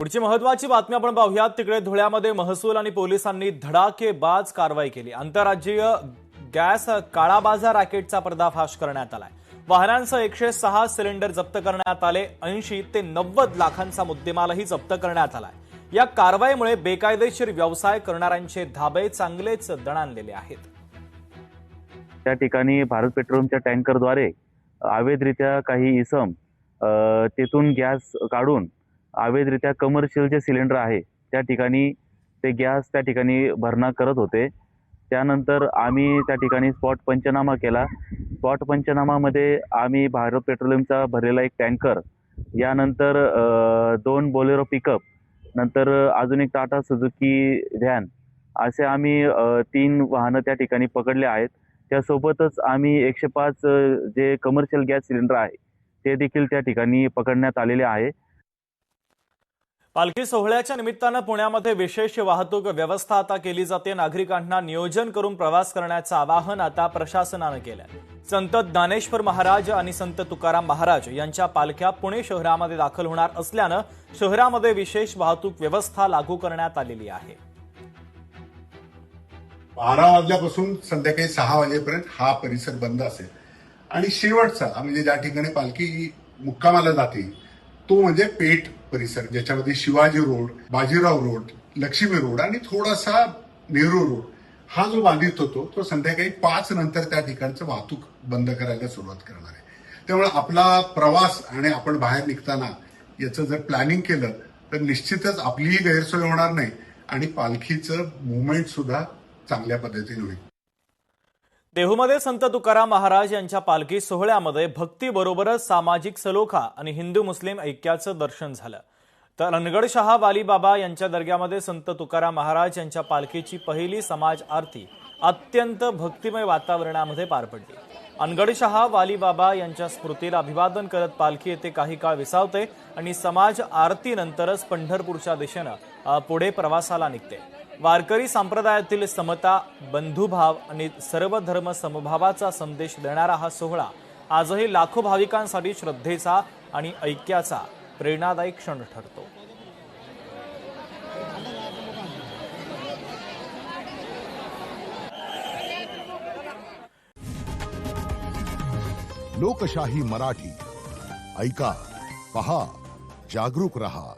पुढची महत्त्वाची बातमी आपण पाहूयात। तिकडे धुळ्यामध्ये महसूल आणि पोलिसांनी धडाकेबाज कारवाई केली। आंतरराज्यीय गॅस काळाबाजार रॅकेटचा पर्दाफाश करण्यात आलाय। वाहनांसह 106 सिलेंडर जप्त करण्यात आले। 80 ते 90 लाखांचा मुद्देमालही जप्त करण्यात आलाय। या कारवाईमुळे बेकायदेशीर व्यवसाय करणाऱ्यांचे धाबे चांगलेच दणाणलेले आहेत। त्या ठिकाणी भारत पेट्रोलियमच्या टँकरद्वारे अवैधरित्या काही इसम तेथून गॅस काढून अवैधरित्या कमर्शियल जे सिलेंडर आहे त्या ठिकाणी ते गॅस त्या ठिकाणी भरणा करत होते। त्यानंतर आम्ही त्या ठिकाणी स्पॉट पंचनामा केला। स्पॉट पंचनामामध्ये आम्ही भारत पेट्रोलियमचा भरलेला एक टँकर, यानंतर 2 बोलेरो पिकअप, नंतर अजून एक टाटा सुझुकी व्हॅन, असे आम्ही 3 वाहनं त्या ठिकाणी पकडले आहेत। त्यासोबतच आम्ही 105 जे कमर्शियल गॅस सिलेंडर आहे ते देखील त्या ठिकाणी पकडण्यात आलेले आहे। पालखी सोहळ्याच्या निमित्तानं पुण्यामध्ये विशेष वाहतूक व्यवस्था आता केली जाते। नागरिकांना नियोजन करून प्रवास करण्याचं आवाहन आता प्रशासनानं केलंय। संत ज्ञानेश्वर महाराज आणि संत तुकाराम महाराज यांच्या पालख्या पुणे शहरामध्ये दाखल होणार असल्यानं शहरामध्ये विशेष वाहतूक व्यवस्था लागू करण्यात आलेली आहे। 12 वाजल्यापासून संध्याकाळी 6 वाजेपर्यंत हा परिसर बंद असेल आणि शेवटचा म्हणजे ज्या ठिकाणी पालखी मुक्कामाला जाते तो म्हणजे पेठ परिसर, ज्याच्यामध्ये Shivaji road, Bajirao road, Lakshmi road आणि थोडासा नेहरू रोड हा जो बाधित होतो तो संध्याकाळी 5 नंतर त्या ठिकाणचं वाहतूक बंद करायला सुरुवात करणार आहे। त्यामुळे आपला प्रवास आणि आपण बाहेर निघताना याचं जर प्लॅनिंग केलं तर निश्चितच आपलीही गैरसोय होणार नाही आणि पालखीचं मुवमेंट सुद्धा चांगल्या पद्धतीने होईल। देहूमध्ये संत तुकाराम महाराज यांच्या पालखी सोहळ्यामध्ये भक्तीबरोबरच सामाजिक सलोखा आणि हिंदू मुस्लिम ऐक्याचं दर्शन झालं। तर अनगडशहा वालीबाबा यांच्या दर्ग्यामध्ये संत तुकाराम महाराज यांच्या पालखीची पहिली समाज आरती अत्यंत भक्तिमय वातावरणामध्ये पार पडली। अनगडशहा वालीबाबा यांच्या स्मृतीला अभिवादन करत पालखी येथे काही काळ विसावते आणि समाज आरतीनंतरच पंढरपूरच्या दिशेनं पुढे प्रवासाला निघते। वारकरी संप्रदायातील समता, बंधुभाव आणि सर्व धर्म समभावाचा संदेश देणारा हा सोहळा आजही लाखो भाविकांसाठी श्रद्धेचा आणि ऐक्याचा प्रेरणादायी क्षण ठरतो। लोकशाही मराठी ऐका, पहा, जागरूक रहा।